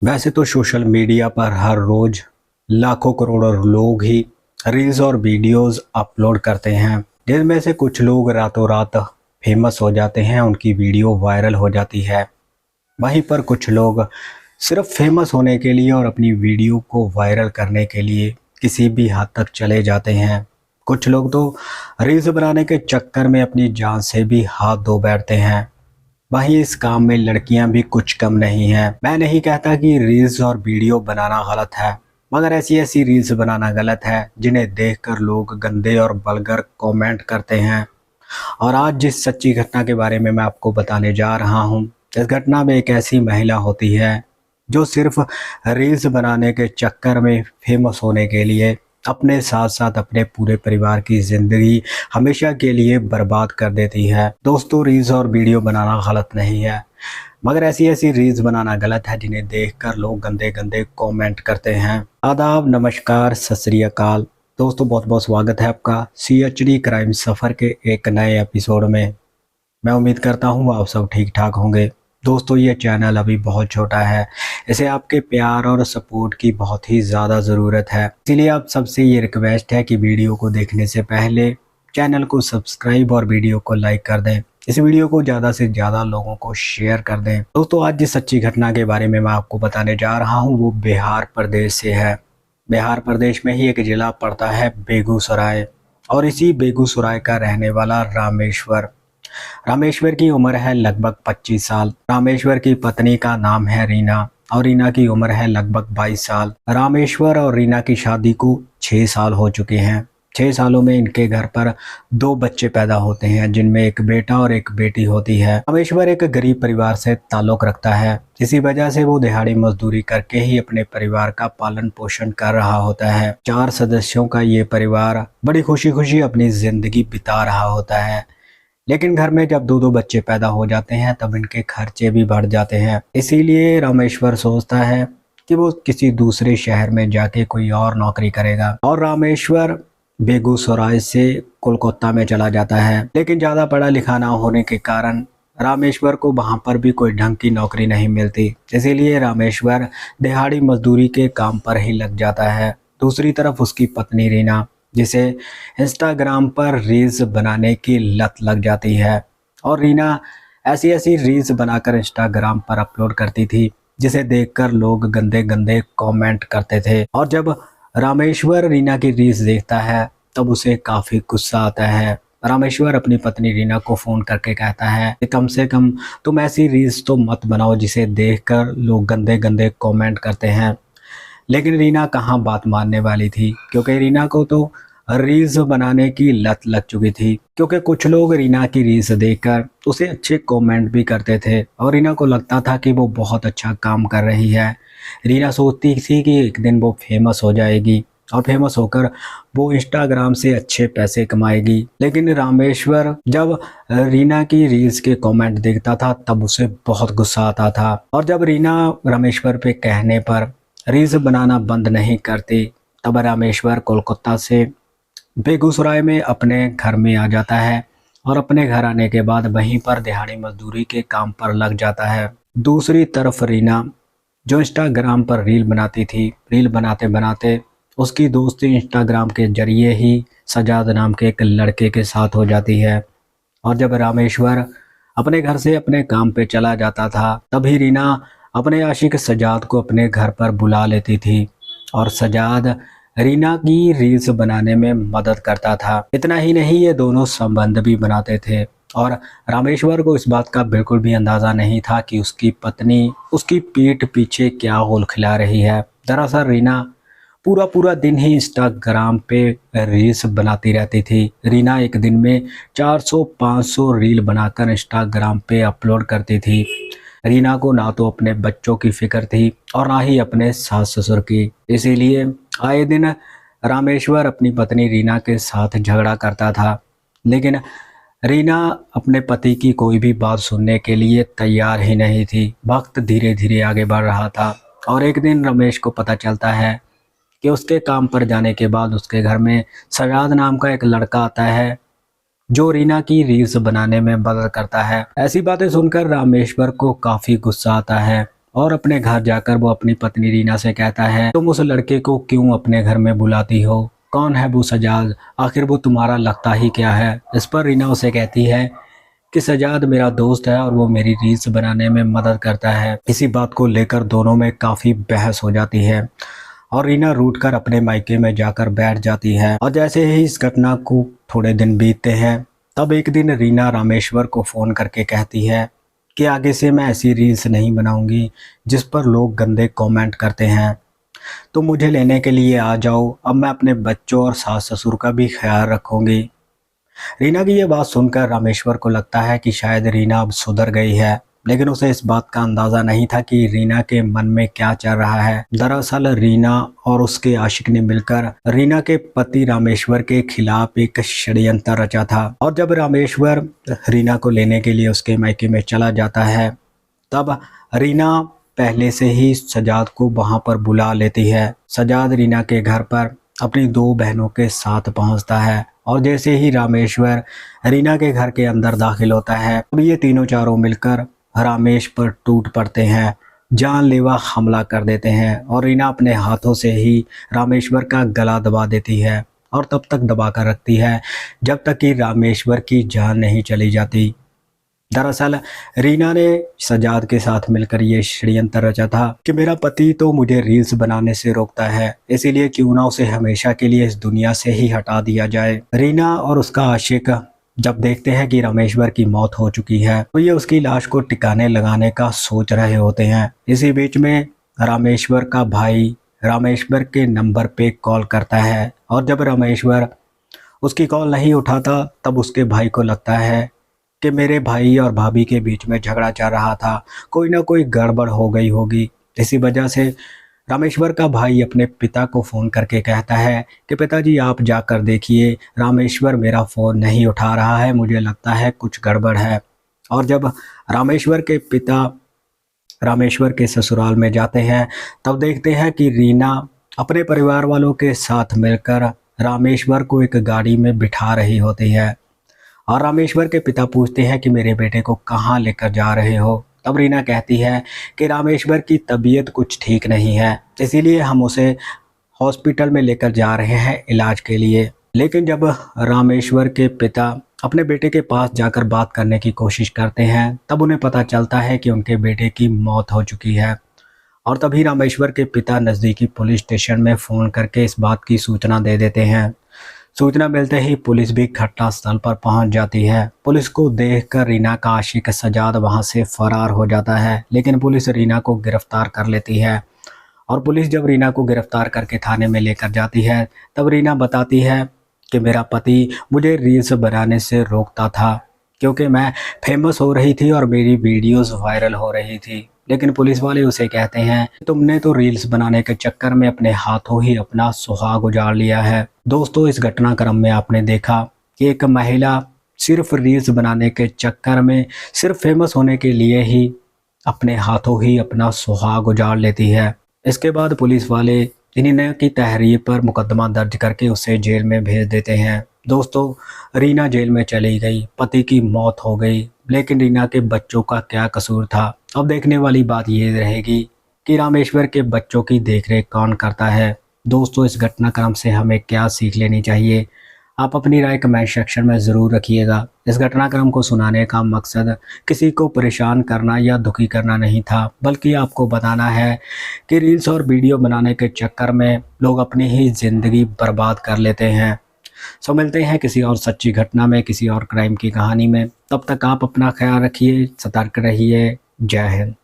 वैसे तो social media पर हर रोज लाखों करोड़ों लोग ही रील्स और वीडियोस अपलोड करते हैं, जिनमें से कुछ लोग रातों रात फेमस हो जाते हैं, उनकी वीडियो वायरल हो जाती है। वहीं पर कुछ लोग सिर्फ फेमस होने के लिए और अपनी वीडियो को वायरल करने के लिए किसी भी हद तक चले जाते हैं। कुछ लोग तो रील्स बनाने के चक्कर में अपनी जान से भी हाथ धो बैठते हैं। वहीं इस काम में लड़कियां भी कुछ कम नहीं हैं। मैं नहीं कहता कि रील्स और वीडियो बनाना गलत है, मगर ऐसी ऐसी रील्स बनाना गलत है जिन्हें देखकर लोग गंदे और वल्गर कमेंट करते हैं। और आज जिस सच्ची घटना के बारे में मैं आपको बताने जा रहा हूं, इस घटना में एक ऐसी महिला होती है जो सिर्फ रील्स बनाने के चक्कर में फेमस होने के लिए अपने साथ साथ अपने पूरे परिवार की ज़िंदगी हमेशा के लिए बर्बाद कर देती है। दोस्तों, रील्स और वीडियो बनाना गलत नहीं है, मगर ऐसी ऐसी रील्स बनाना गलत है जिन्हें देखकर लोग गंदे गंदे कमेंट करते हैं। आदाब, नमस्कार, सत श्री अकाल। दोस्तों, बहुत बहुत स्वागत है आपका CHD क्राइम सफ़र के एक नए एपिसोड में। मैं उम्मीद करता हूँ आप सब ठीक ठाक होंगे। दोस्तों, ये चैनल अभी बहुत छोटा है, इसे आपके प्यार और सपोर्ट की बहुत ही ज़्यादा ज़रूरत है। इसीलिए आप सबसे ये रिक्वेस्ट है कि वीडियो को देखने से पहले चैनल को सब्सक्राइब और वीडियो को लाइक कर दें। इस वीडियो को ज़्यादा से ज़्यादा लोगों को शेयर कर दें। दोस्तों, आज जिस सच्ची घटना के बारे में मैं आपको बताने जा रहा हूँ वो बिहार प्रदेश से है। बिहार प्रदेश में ही एक ज़िला पड़ता है बेगूसराय, और इसी बेगूसराय का रहने वाला रामेश्वर की उम्र है लगभग 25 साल। रामेश्वर की पत्नी का नाम है रीना, और रीना की उम्र है लगभग 22 साल। रामेश्वर और रीना की शादी को 6 साल हो चुके हैं। 6 सालों में इनके घर पर 2 बच्चे पैदा होते हैं, जिनमें एक बेटा और एक बेटी होती है। रामेश्वर एक गरीब परिवार से ताल्लुक रखता है, इसी वजह से वो दिहाड़ी मजदूरी करके ही अपने परिवार का पालन पोषण कर रहा होता है। 4 सदस्यों का ये परिवार बड़ी खुशी खुशी अपनी जिंदगी बिता रहा होता है। लेकिन घर में जब 2-2 बच्चे पैदा हो जाते हैं तब इनके खर्चे भी बढ़ जाते हैं। इसीलिए रामेश्वर सोचता है कि वो किसी दूसरे शहर में जाके कोई और नौकरी करेगा, और रामेश्वर बेगूसराय से कोलकाता में चला जाता है। लेकिन ज़्यादा पढ़ा लिखा ना होने के कारण रामेश्वर को वहाँ पर भी कोई ढंग की नौकरी नहीं मिलती। इसीलिए रामेश्वर दिहाड़ी मजदूरी के काम पर ही लग जाता है। दूसरी तरफ उसकी पत्नी रीना, जिसे इंस्टाग्राम पर रील्स बनाने की लत लग जाती है, और रीना ऐसी ऐसी रील्स बनाकर इंस्टाग्राम पर अपलोड करती थी जिसे देखकर लोग गंदे गंदे कमेंट करते थे। और जब रामेश्वर रीना की रील्स देखता है तब उसे काफ़ी गुस्सा आता है। रामेश्वर अपनी पत्नी रीना को फ़ोन करके कहता है कि कम से कम तुम ऐसी रील्स तो मत बनाओ जिसे देखकर लोग गंदे गंदे कमेंट करते हैं। लेकिन रीना कहाँ बात मानने वाली थी, क्योंकि रीना को तो रील्स बनाने की लत लग चुकी थी। क्योंकि कुछ लोग रीना की रील्स देखकर उसे अच्छे कमेंट भी करते थे, और रीना को लगता था कि वो बहुत अच्छा काम कर रही है। रीना सोचती थी कि एक दिन वो फेमस हो जाएगी, और फेमस होकर वो इंस्टाग्राम से अच्छे पैसे कमाएगी। लेकिन रामेश्वर जब रीना की रील्स के कमेंट देखता था तब उसे बहुत गुस्सा आता था, और जब रीना रामेश्वर पे कहने पर रील्स बनाना बंद नहीं करती तब रामेश्वर कोलकाता से बेगूसराय में अपने घर में आ जाता है, और अपने घर आने के बाद वहीं पर दिहाड़ी मजदूरी के काम पर लग जाता है। दूसरी तरफ रीना, जो इंस्टाग्राम पर रील बनाती थी, रील बनाते बनाते उसकी दोस्ती इंस्टाग्राम के जरिए ही सजाद नाम के एक लड़के के साथ हो जाती है। और जब रामेश्वर अपने घर से अपने काम पे चला जाता था तभी रीना अपने आशिक सजाद को अपने घर पर बुला लेती थी, और सजाद रीना की रील्स बनाने में मदद करता था। इतना ही नहीं, ये दोनों संबंध भी बनाते थे, और रामेश्वर को इस बात का बिल्कुल भी अंदाज़ा नहीं था कि उसकी पत्नी उसकी पीठ पीछे क्या होल खिला रही है। दरअसल रीना पूरा पूरा दिन ही इंस्टाग्राम पे रील्स बनाती रहती थी। रीना एक दिन में 400-500 रील बनाकर इंस्टाग्राम पे अपलोड करती थी। रीना को ना तो अपने बच्चों की फिक्र थी और ना ही अपने सास ससुर की। इसीलिए आए दिन रामेश्वर अपनी पत्नी रीना के साथ झगड़ा करता था, लेकिन रीना अपने पति की कोई भी बात सुनने के लिए तैयार ही नहीं थी। वक्त धीरे धीरे आगे बढ़ रहा था, और एक दिन रमेश को पता चलता है कि उसके काम पर जाने के बाद उसके घर में सजाद नाम का एक लड़का आता है जो रीना की रील्स बनाने में मदद करता है। ऐसी बातें सुनकर रामेश्वर को काफ़ी गुस्सा आता है, और अपने घर जाकर वो अपनी पत्नी रीना से कहता है, तुम उस लड़के को क्यों अपने घर में बुलाती हो? कौन है वो सजाद? आखिर वो तुम्हारा लगता ही क्या है? इस पर रीना उसे कहती है कि सजाद मेरा दोस्त है और वो मेरी रील्स बनाने में मदद करता है। इसी बात को लेकर दोनों में काफ़ी बहस हो जाती है और रीना रूठ कर अपने मायके में जाकर बैठ जाती है। और जैसे ही इस घटना को थोड़े दिन बीतते हैं, तब एक दिन रीना रामेश्वर को फ़ोन करके कहती है कि आगे से मैं ऐसी रील्स नहीं बनाऊंगी जिस पर लोग गंदे कमेंट करते हैं। तो मुझे लेने के लिए आ जाओ, अब मैं अपने बच्चों और सास ससुर का भी ख्याल रखूंगी। रीना की ये बात सुनकर रामेश्वर को लगता है कि शायद रीना अब सुधर गई है, लेकिन उसे इस बात का अंदाज़ा नहीं था कि रीना के मन में क्या चल रहा है। दरअसल रीना और उसके आशिक ने मिलकर रीना के पति रामेश्वर के खिलाफ एक षड्यंत्र रचा था। और जब रामेश्वर रीना को लेने के लिए उसके मायके में चला जाता है, तब रीना पहले से ही सजाद को वहां पर बुला लेती है। सजाद रीना के घर पर अपनी दो बहनों के साथ पहुंचता है और जैसे ही रामेश्वर रीना के घर के अंदर दाखिल होता है, अब ये तीनों चारों मिलकर रामेश पर टूट पड़ते हैं, जानलेवा हमला कर देते हैं और रीना अपने हाथों से ही रामेश्वर का गला दबा देती है और तब तक दबा कर रखती है जब तक कि रामेश्वर की जान नहीं चली जाती। दरअसल रीना ने सजाद के साथ मिलकर ये षड्यंत्र रचा था कि मेरा पति तो मुझे रील्स बनाने से रोकता है, इसीलिए क्यों ना उसे हमेशा के लिए इस दुनिया से ही हटा दिया जाए। रीना और उसका आशिक जब देखते हैं कि रामेश्वर की मौत हो चुकी है, तो ये उसकी लाश को टिकाने लगाने का सोच रहे होते हैं। इसी बीच में रामेश्वर का भाई रामेश्वर के नंबर पे कॉल करता है और जब रामेश्वर उसकी कॉल नहीं उठाता, तब उसके भाई को लगता है कि मेरे भाई और भाभी के बीच में झगड़ा चल रहा था, कोई ना कोई गड़बड़ हो गई होगी। इसी वजह से रामेश्वर का भाई अपने पिता को फ़ोन करके कहता है कि पिताजी आप जाकर देखिए, रामेश्वर मेरा फ़ोन नहीं उठा रहा है, मुझे लगता है कुछ गड़बड़ है। और जब रामेश्वर के पिता रामेश्वर के ससुराल में जाते हैं, तब देखते हैं कि रीना अपने परिवार वालों के साथ मिलकर रामेश्वर को एक गाड़ी में बिठा रही होती है और रामेश्वर के पिता पूछते हैं कि मेरे बेटे को कहाँ लेकर जा रहे हो? तब रीना कहती है कि रामेश्वर की तबीयत कुछ ठीक नहीं है, इसीलिए हम उसे हॉस्पिटल में लेकर जा रहे हैं इलाज के लिए। लेकिन जब रामेश्वर के पिता अपने बेटे के पास जाकर बात करने की कोशिश करते हैं, तब उन्हें पता चलता है कि उनके बेटे की मौत हो चुकी है। और तभी रामेश्वर के पिता नज़दीकी पुलिस स्टेशन में फ़ोन करके इस बात की सूचना दे देते हैं। सूचना मिलते ही पुलिस भी घटनास्थल पर पहुंच जाती है। पुलिस को देखकर रीना का आशिक सजाद वहां से फरार हो जाता है, लेकिन पुलिस रीना को गिरफ्तार कर लेती है। और पुलिस जब रीना को गिरफ्तार करके थाने में लेकर जाती है, तब रीना बताती है कि मेरा पति मुझे रील्स बनाने से रोकता था क्योंकि मैं फेमस हो रही थी और मेरी वीडियोस वायरल हो रही थी। लेकिन पुलिस वाले उसे कहते हैं तुमने तो रील्स बनाने के चक्कर में अपने हाथों ही अपना सुहाग उजाड़ लिया है। दोस्तों, इस घटनाक्रम में आपने देखा कि एक महिला सिर्फ रील्स बनाने के चक्कर में, सिर्फ फेमस होने के लिए ही अपने हाथों ही अपना सुहाग उजाड़ लेती है। इसके बाद पुलिस वाले रीना की तहरीर पर मुकदमा दर्ज करके उसे जेल में भेज देते हैं। दोस्तों, रीना जेल में चली गई, पति की मौत हो गई, लेकिन रीना के बच्चों का क्या कसूर था? अब देखने वाली बात ये रहेगी कि रामेश्वर के बच्चों की देखरेख कौन करता है। दोस्तों, इस घटनाक्रम से हमें क्या सीख लेनी चाहिए? आप अपनी राय कमेंट सेक्शन में ज़रूर रखिएगा। इस घटनाक्रम को सुनाने का मकसद किसी को परेशान करना या दुखी करना नहीं था, बल्कि आपको बताना है कि रील्स और वीडियो बनाने के चक्कर में लोग अपनी ही ज़िंदगी बर्बाद कर लेते हैं। सो मिलते हैं किसी और सच्ची घटना में, किसी और क्राइम की कहानी में। तब तक आप अपना ख्याल रखिए, सतर्क रहिए। जय हिंद।